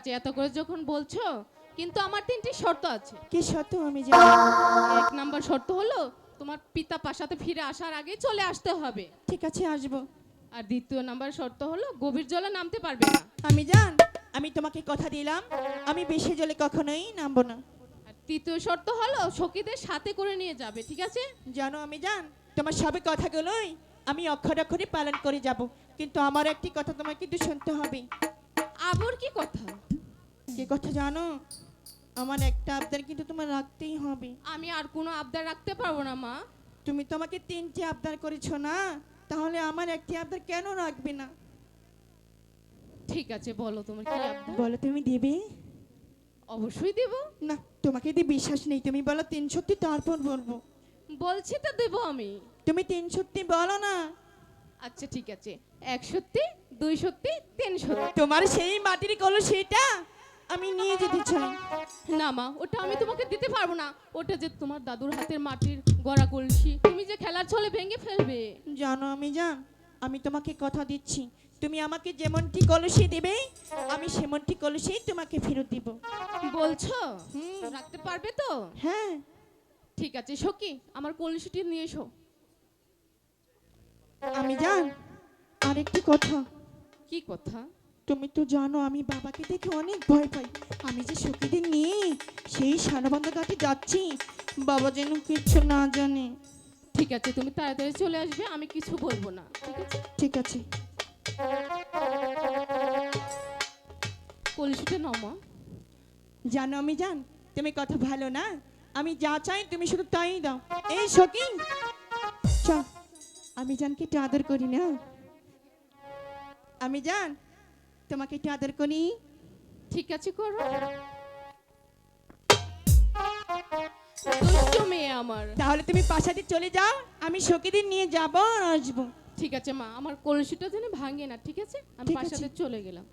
আছে, এত করে যখন বলছো, কিন্তু আমার তিনটি শর্ত আছে। কি শর্ত আমি জানি? এক নাম্বার শর্ত হলো তোমার পিতা পাশাতে ফিরে আসার আগে চলে আসতে হবে। ঠিক আছে, আসবো। আর দ্বিতীয় নাম্বার শর্ত হলো গভীর জলে নামতে পারবে না। আমি জান, আমি তোমাকে কথা দিলাম, আমি বেশি জলে কখনোই নামবো না। আর তৃতীয় শর্ত হলো সখীদের সাথে করে নিয়ে যাবে, ঠিক আছে? জানো আমি জান, তোমার সবে কথাগুলোই আমি অক্ষরে অক্ষরে পালন করে যাব, কিন্তু আমার একটি কথা তোমাকে কিন্তু শুনতে হবে। আবার কি কথা? কি কথা জানো? আমার একটা আবদার কিন্তু তোমার রাখতেই হবে। আমি আর কোনো আবদার রাখতে পারবো না মা। তুমি তো আমাকে তিনটি আবদার করেছো না, তাহলে আমার একটি আবদার কেন রাখবে না? ঠিক আছে, বলো তোমার কি আবদার। বলো, তুমি দেবে? অবশ্যই দেব। না, তোমাকে দিয়ে বিশ্বাস নেই, তুমি বলো তিন সত্যি, তারপর বলবো। বলছি তো দেব আমি। তুমি তিন সত্যি বলো না। আচ্ছা ঠিক আছে, এক সত্যি, দুই সত্যি, তিন সত্যি। তোমার সেই মাটির কলসিটা আমি নিয়ে যেতে চাই। না মা, ওটা আমি তোমাকে দিতে পারবো না। ওটা যে তোমার দাদুর হাতের মাটির গড়া কলসি, তুমি যে খেলার ছলে ভেঙে ফেলবে। জানো আমি জান, আমি তোমাকে কথা দিচ্ছি, তুমি আমাকে যেমনটি কলসি দেবে আমি সেমনটি কলসি তোমাকে ফেরত দিব। বলছো? হুম। রাখতে পারবে তো? হ্যাঁ। ঠিক আছে সখী, আমার কলসিটি নিয়ে এসো। আমি জান, আরেকটি কথা। কি কথা? তুমি তো জানো আমি বাবাকে দেখে অনেক ভয় পাই। আমি যে সখীদের নিয়ে সেই সারাবন্ধ ঘাটে যাচ্ছি, বাবা যেন কিচ্ছু না জানে। ঠিক আছে, তুমি তাড়াতাড়ি চলে আসবে, আমি কিছু বলবো না, ঠিক আছে? ঠিক আছে। কলসিটা নাও মা। জানো আমি জান, তুমি কথা ভালো না, আমি যা চাই তুমি শুধু তাই দাও। এই সখী, চ, আমি জানকে একটু আদর করি না। আমি জান, তোমাকে একটু আদর করি। ঠিক আছে, করো। দুষ্টু মেয়ে আমার। তাহলে তুমি পাশাতে চলে যাও, আমি সখীদের নিয়ে যাব আর আসবো। ঠিক আছে মা, আমার কলসিটা যেন ভাঙে না, ঠিক আছে? আমি ঠিক আছে। পাশাতে চলে গেলাম।